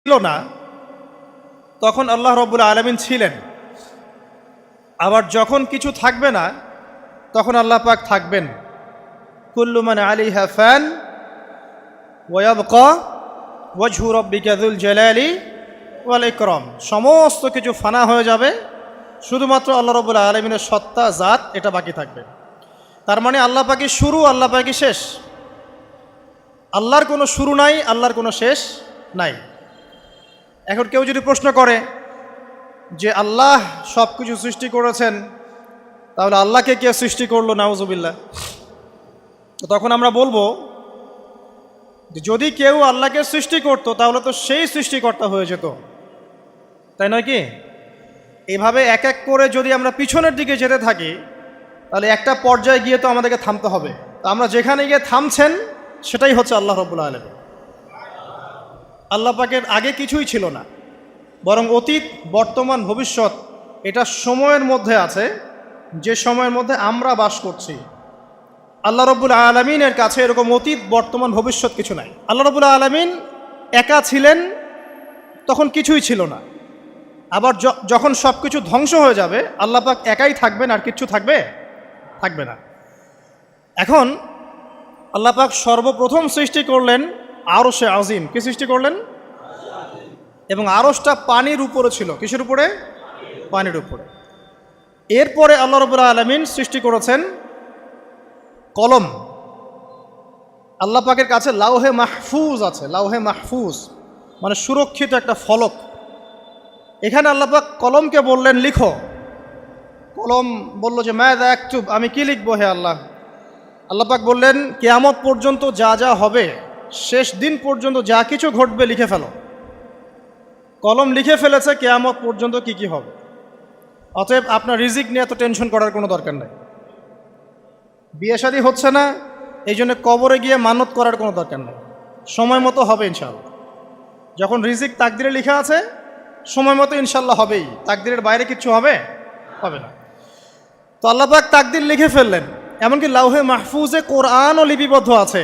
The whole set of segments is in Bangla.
ছিল না তখন আল্লাহ রাব্বুল আলামিন ছিলেন, আবার যখন কিছু থাকবে না তখন আল্লাহ পাক থাকবেন। কুল্লু মান আলাইহা ফান ওয়া ইয়াবকা ওয়াজহু রাব্বিকা যুল জালালি ওয়াল ইকরাম। সমস্ত কিছু ফানা হয়ে যাবে, শুধুমাত্র আল্লাহ রাব্বুল আলামিনের সত্তা জাত এটা বাকি থাকবে। তার মানে আল্লাহ পাকই শুরু, আল্লাহ পাকই শেষ। আল্লাহর কোনো শুরু নাই, আল্লাহর কোনো শেষ নাই। এখন কেউ যদি প্রশ্ন করে যে আল্লাহ সব কিছু সৃষ্টি করেছেন, তাহলে আল্লাহকে কে সৃষ্টি করলো? নাউজুবিল্লাহ। তো তখন আমরা বলবো যে যদি কেউ আল্লাহকে সৃষ্টি করতো তাহলে তো সেই সৃষ্টিকর্তা হয়ে যেত, তাই নয় কি? এইভাবে এক এক করে যদি আমরা পিছনের দিকে যেতে থাকি তাহলে একটা পর্যায়ে গিয়ে তো আমাদেরকে থামতে হবে। তো আমরা যেখানে গিয়ে থামছেন সেটাই হচ্ছে আল্লাহ রাব্বুল আলামিন। আল্লাহ পাকের আগে কিছুই ছিল না, বরং অতীত, বর্তমান, ভবিষ্যৎ এটা সময়ের মধ্যে আছে, যে সময়ের মধ্যে আমরা বাস করছি। আল্লাহ রাব্বুল আলামিনের কাছে এরকম অতীত, বর্তমান, ভবিষ্যৎ কিছু নাই। আল্লাহ রাব্বুল আলামিন একা ছিলেন, তখন কিছুই ছিল না। আবার যখন সব কিছু ধ্বংস হয়ে যাবে আল্লাহ পাক একাই থাকবেন, আর কিচ্ছু থাকবে না। এখন আল্লাহ পাক সর্বপ্রথম সৃষ্টি করলেন আরশে আজিম। কি সৃষ্টি করলেন? এবং আরশটা পানির উপরে ছিল। কিসের উপরে? পানির উপরে। এরপরে আল্লাহ রাব্বুল আলামিন সৃষ্টি করেছেন কলম। আল্লাহ পাকের কাছে লাউহে মাহফুজ আছে। লাউহে মাহফুজ মানে সুরক্ষিত একটা ফলক। এখানে আল্লাহ পাক কলমকে বললেন লিখো। কলম বলল যে মাযা আকতুব, আমি কি লিখবো হে আল্লাহ? আল্লাহ পাক বললেন কিয়ামত পর্যন্ত যা যা হবে, শেষ দিন পর্যন্ত যা কিছু ঘটবে লিখে ফেলো। কলম লিখে ফেলেছে কিয়ামত পর্যন্ত কি কি হবে। অতএব আপনার রিজিক নিয়ে এত টেনশন করার কোনো দরকার নেই। বিয়ে শাদী হচ্ছে না, এই জন্য কবরে গিয়ে মানত করার কোনো দরকার নেই। সময় মতো হবে ইনশাআল্লাহ। যখন রিজিক তাকদিরে লেখা আছে সময় মতো ইনশাল্লাহ হবেই। তাকদিরের বাইরে কিচ্ছু হবে না। তো আল্লাহ পাক তাকদির লিখে ফেললেন। এমনকি লাউহে মাহফুজে কোরআনও লিপিবদ্ধ আছে।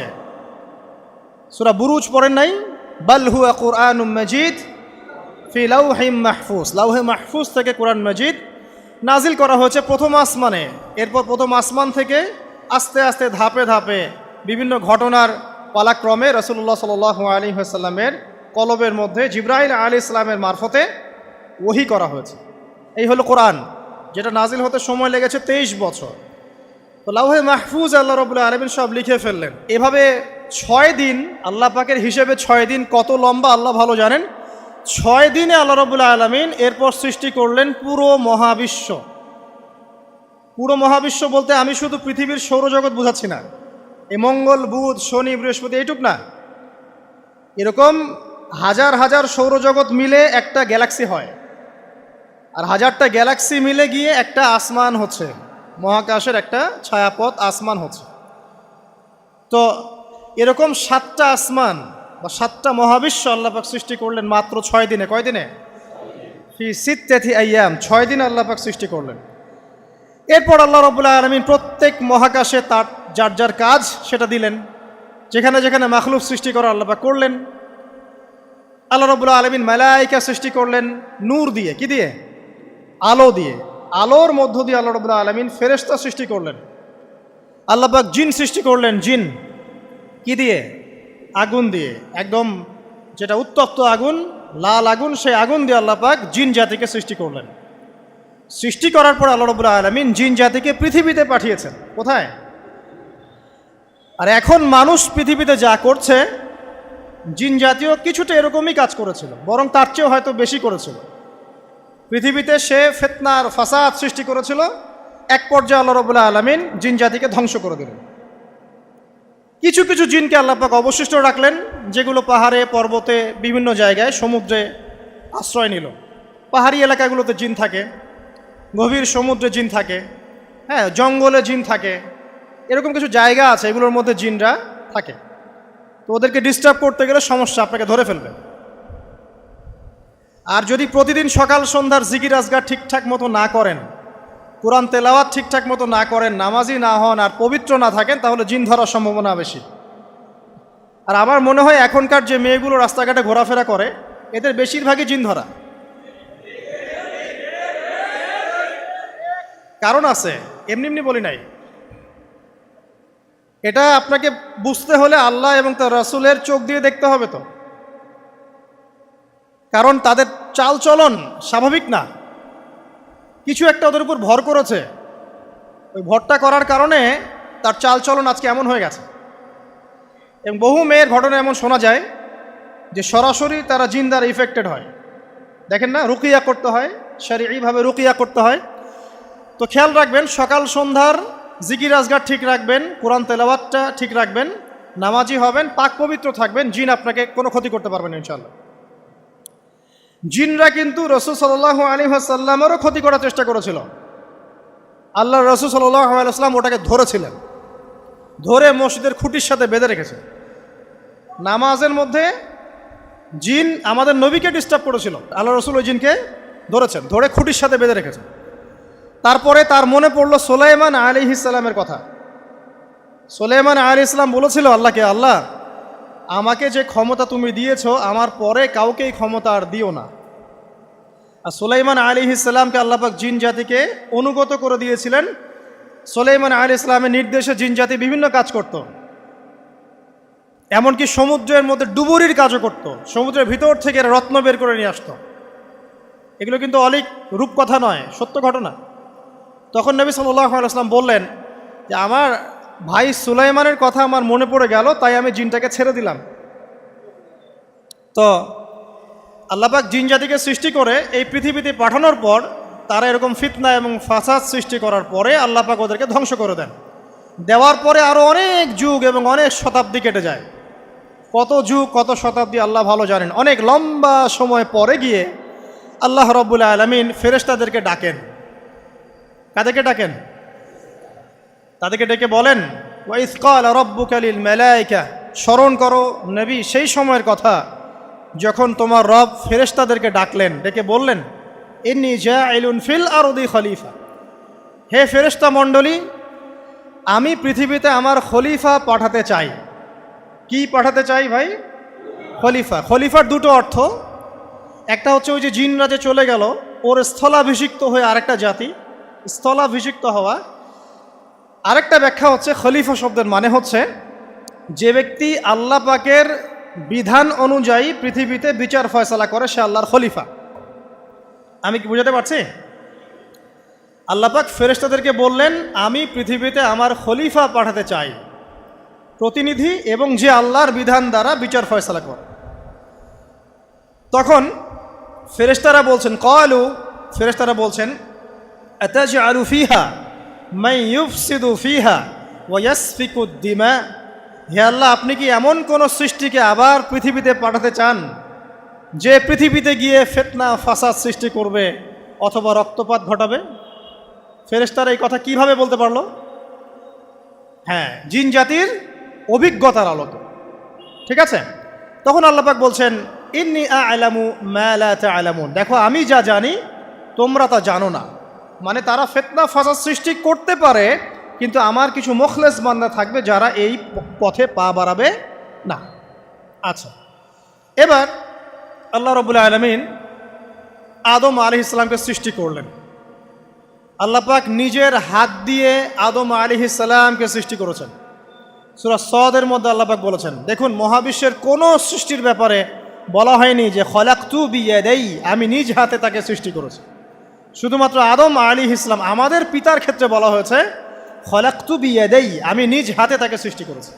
সূরা বুরুজ পড়েন নাই? বাল হুয়া কুরআনুম মাজিদ ফি লাউহিম মাহফুজ। লাউহে মাহফুজ থেকে কোরআন মাজিদ নাজিল করা হয়েছে প্রথম আসমানে। এরপর প্রথম আসমান থেকে আস্তে আস্তে ধাপে ধাপে বিভিন্ন ঘটনার পালাক্রমে রাসূলুল্লাহ সাল্লাল্লাহু আলাইহি ওয়াসাল্লামের কলবের মধ্যে জিবরাইল আলাইহিস সালামের মারফতে ওহী করা হয়েছে। এই হলো কোরআন, যেটা নাজিল হতে সময় লেগেছে 23 বছর। তো লাউহে মাহফুজ আল্লাহ রাব্বুল আলামিন সব লিখে ফেললেন। এভাবে 6 দিন, আল্লাহ পাকের হিসেবে 6 দিন কত লম্বা আল্লাহ ভালো জানেন। 6 দিনে আল্লাহ রাব্বুল আলামিন এরপর সৃষ্টি করলেন পুরো মহাবিশ্ব। পুরো মহাবিশ্ব বলতে আমি শুধু পৃথিবীর সৌরজগৎ বোঝাচ্ছি না। এই মঙ্গল, বুধ, শনি, বৃহস্পতি এইটুক না, এরকম হাজার হাজার সৌরজগৎ মিলে একটা গ্যালাক্সি হয়, আর হাজারটা গ্যালাক্সি মিলে গিয়ে একটা আসমান হচ্ছে, মহাকাশের একটা ছায়াপথ আসমান হচ্ছে। তো এরকম 7টা আসমান বা 7টা মহাবিশ্ব আল্লাহ পাক সৃষ্টি করলেন মাত্র 6 দিনে। কয় দিনে? ফি সিত্তাতি আইয়াম, 6 দিন আল্লাহ পাক সৃষ্টি করলেন। এরপর আল্লাহ রাব্বুল আলামিন প্রত্যেক মহাকাশে তার যার যার কাজ সেটা দিলেন। যেখানে যেখানে মাখলুক সৃষ্টি করা আল্লাহ পাক করলেন। আল্লাহ রাব্বুল আলামিন মালায়েকা সৃষ্টি করলেন নূর দিয়ে। কি দিয়ে? আলো দিয়ে। আলোর মধ্য দিয়ে আল্লাহ রাব্বুল আলামিন ফেরেশতা সৃষ্টি করলেন। আল্লাহ পাক জিন সৃষ্টি করলেন। জিন কি দিয়ে? আগুন দিয়ে। একদম যেটা উত্তপ্ত আগুন, লাল আগুন, সেই আগুন দিয়ে আল্লাহ পাক জিন জাতিকে সৃষ্টি করলেন। সৃষ্টি করার পর আল্লাহ রাব্বুল আলামিন জিন জাতিকে পৃথিবীতে পাঠিয়েছেন। কোথায়? আর এখন মানুষ পৃথিবীতে যা করছে, জিন জাতীয় কিছুটা এরকমই কাজ করেছিল, বরং তার চেয়েও হয়তো বেশি করেছিল। পৃথিবীতে সে ফিতনার ফাসাদ সৃষ্টি করেছিল। এক পর্যায়ে আল্লাহ রাব্বুল আলামিন জিন জাতিকে ধ্বংস করে দিলেন। কিছু কিছু জিনকে আল্লাহ পাক অবশিষ্ট রাখলেন, যেগুলো পাহাড়ে, পর্বতে, বিভিন্ন জায়গায়, সমুদ্রে আশ্রয় নিল। পাহাড়ি এলাকাগুলোতে জিন থাকে, গভীর সমুদ্রে জিন থাকে, হ্যাঁ, জঙ্গলে জিন থাকে। এরকম কিছু জায়গা আছে, এগুলোর মধ্যে জিনরা থাকে। তো ওদেরকে ডিস্টার্ব করতে গেলে সমস্যা, আপনাকে ধরে ফেলবে। আর যদি প্রতিদিন সকাল সন্ধ্যার জিকির আজগার ঠিকঠাক মতো না করেন, কোরআন তেলাওয়াত ঠিকঠাক মতো না করেন, নামাজি না হন, আর পবিত্র না থাকেন, তাহলে জিন ধরার সম্ভাবনা বেশি। আর আমার মনে হয় এখনকার যে মেয়েগুলো রাস্তাঘাটে ঘোরাফেরা করে, এদের বেশিরভাগই জিন ধরা। কারণ আছে, এমনি এমনি বলি নাই। এটা আপনাকে বুঝতে হলে আল্লাহ এবং তার রাসূলের চোখ দিয়ে দেখতে হবে তো, কারণ তাদের চাল চলন স্বাভাবিক না, কিছু একটা ওদের উপর ভর করেছে, ওই ভরটা করার কারণে তার চাল চলন আজকে এমন হয়ে গেছে। এবং বহু মেয়ের ঘটনা এমন শোনা যায় যে সরাসরি তারা জিন দ্বারা ইফেক্টেড হয়। দেখেন না, রুকিয়া করতে হয়, শরীয়ীভাবে রুকিয়া করতে হয়। তো খেয়াল রাখবেন, সকাল সন্ধ্যার জিকির আজগার ঠিক রাখবেন, কোরআন তেলাওয়াতটা ঠিক রাখবেন, নামাজি হবেন, পাক পবিত্র থাকবেন, জিন আপনাকে কোনো ক্ষতি করতে পারবেন না ইনশাআল্লাহ। জিনরা কিন্তু রাসূল সাল্লাল্লাহু আলাইহি ওয়াসাল্লামেরও ক্ষতি করার চেষ্টা করেছিল। আল্লাহর রাসূল সাল্লাল্লাহু আলাইহি ওয়াসাল্লাম ওটাকে ধরেছিলেন, ধরে মসজিদের খুঁটির সাথে বেঁধে রেখেছেন। নামাজের মধ্যে জিন আমাদের নবীকে ডিস্টার্ব করেছিল, আল্লাহ রাসূল ওই জিনকে ধরেছেন, ধরে খুঁটির সাথে বেঁধে রেখেছেন। তারপরে তার মনে পড়ল সুলাইমান আলাইহিস সালামের কথা। সুলাইমান আলাইহিস সালাম বলেছিল আল্লাহকে, আল্লাহ আমাকে যে ক্ষমতা তুমি দিয়েছো, আমার পরে কাউকে এই ক্ষমতা আর দিও না। আর সুলাইমান আলাইহিস সালামকে আল্লাহ পাক জিন জাতিকে অনুগত করে দিয়েছিলেন। সুলাইমান আলাইহিস সালামের নির্দেশে জিন জাতি বিভিন্ন কাজ করত, এমনকি সমুদ্রের মধ্যে ডুবুরির কাজও করত, সমুদ্রের ভিতর থেকে রত্ন বের করে নিয়ে আসতো। এগুলো কিন্তু অলিক রূপকথা নয়, সত্য ঘটনা। তখন নবী সাল্লাল্লাহু আলাইহি ওয়াসাল্লাম বললেন যে আমার ভাই সুলাইমানের কথা আমার মনে পড়ে গেল, তাই আমি জিনটাকে ছেড়ে দিলাম। তো আল্লাহ পাক জিন জাতিকে সৃষ্টি করে এই পৃথিবীতে পাঠানোর পর তারা এরকম ফিতনা এবং ফাসাদ সৃষ্টি করার পরে আল্লাহ পাক ওদেরকে ধ্বংস করে দেন। দেওয়ার পরে আরও অনেক যুগ এবং অনেক শতাব্দী কেটে যায়। কত যুগ কত শতাব্দী আল্লাহ ভালো জানেন। অনেক লম্বা সময় পরে গিয়ে আল্লাহ রাব্বুল আলামিন ফেরেশতাদেরকে ডাকেন। কাদেরকে ডাকেন? তাদেরকে ডেকে বলেন, ওয়া ইয ক্বালা রাব্বুকা লিল মালায়েকা, স্মরণ করো নবী সেই সময়ের কথা যখন তোমার রব ফেরেশতাদেরকে ডাকলেন, ডেকে বললেন, ইন্নী জাইলুন ফিল আরদি খলিফা, হে ফেরেশতা মণ্ডলী, আমি পৃথিবীতে আমার খলিফা পাঠাতে চাই। কি পাঠাতে চাই ভাই? খলিফা। খলিফার দুটো অর্থ, একটা হচ্ছে ওই যে জিনরা যে চলে গেল, ওর স্থলাভিষিক্ত হয়ে আরেকটা জাতি, স্থলাভিষিক্ত হওয়া। আরেকটা ব্যাখ্যা হচ্ছে খলিফা শব্দের মানে হচ্ছে যে ব্যক্তি আল্লাহ পাকের বিধান অনুযায়ী পৃথিবীতে বিচার ফয়সালা করে, সে আল্লাহর খলিফা। আমি কি বুঝাতে পারছি? আল্লাহ পাক ফেরেশতাদেরকে বললেন, আমি পৃথিবীতে আমার খলিফা পাঠাতে চাই, প্রতিনিধি, এবং যে আল্লাহর বিধান দ্বারা বিচার ফয়সালা করে। তখন ফেরেশতারা বলছেন, ক্বালু, ফেরেশতারা বলছেন, আতাজআলু ফিহা মান ইউফসিদু ফিহা ওয়া ইয়াসফিকুদ দিমা, হে আল্লাহ, আপনি কি এমন কোন সৃষ্টিকে আবার পৃথিবীতে পাঠাতে চান যে পৃথিবীতে গিয়ে ফিতনা ফাসাদ সৃষ্টি করবে অথবা রক্তপাত ঘটাবে? ফেরেশতারা এই কথা কিভাবে বলতে পারলো? হ্যাঁ, জিন জাতির অভিজ্ঞতার আলোতে। ঠিক আছে? তখন আল্লাহ পাক বলছেন, ইন্নী আ'লামু মা লা তা'লামুন, দেখো আমি যা জানি তোমরা তা জানো না। মানে তারা ফিতনা ফাসাদ সৃষ্টি করতে পারে, কিন্তু আমার কিছু মুখলেস বান্দা থাকবে যারা এই পথে পা বাড়াবে না। আচ্ছা, এবার আল্লাহ রাব্বুল আলামিন আদম আলাইহিস সালামকে সৃষ্টি করলেন। আল্লাহ পাক নিজের হাত দিয়ে আদম আলাইহিস সালামকে সৃষ্টি করেছেন। সূরা সদের মধ্যে আল্লাহ পাক বলেছেন, দেখুন মহাবিশ্বের কোনো সৃষ্টির ব্যাপারে বলা হয়নি যে খলাকতু বিয়াদাই, আমি নিজ হাতে তাকে সৃষ্টি করেছি। শুধুমাত্র আদম আলাইহিস সালাম, আমাদের পিতার ক্ষেত্রে বলা হয়েছে খলাকতু বিয়াদাই, আমি নিজ হাতে তাকে সৃষ্টি করেছি।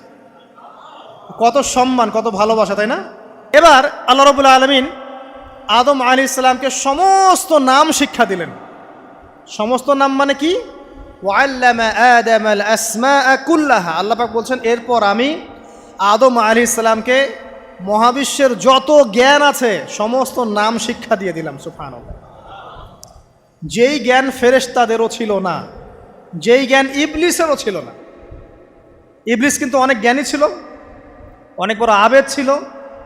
কত সম্মান, কত ভালোবাসা, তাই না? এবার আল্লাহ রাব্বুল আলামিন আদম আলাইহিস সালামকে সমস্ত নাম শিক্ষা দিলেন। সমস্ত নাম মানে কি? ওয়াল্লামা আদামাল আসমাআ কুল্লাহা, আল্লাহ পাক বলছেন এরপর আমি আদম আলাইহিস সালামকে মহাবিশ্বের যত জ্ঞান আছে সমস্ত নাম শিক্ষা দিয়ে দিলাম। সুবহানাল্লাহ। যেই জ্ঞান ফেরেশতাদেরও ছিল না, যেই জ্ঞান ইবলিসেরও ছিল না। ইবলিস কিন্তু অনেক জ্ঞানী ছিল, অনেক বড় আবেদ ছিল,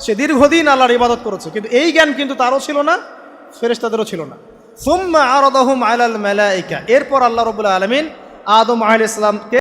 সে দীর্ঘদিন আল্লাহর ইবাদত করেছে, কিন্তু এই জ্ঞান কিন্তু তারও ছিল না, ফেরেশতাদেরও ছিল না। সুম্মা আরাদাহুম আলাল মালাইকা, এরপর আল্লাহ রাব্বুল আলামিন আদম আলাইহিস সালামকে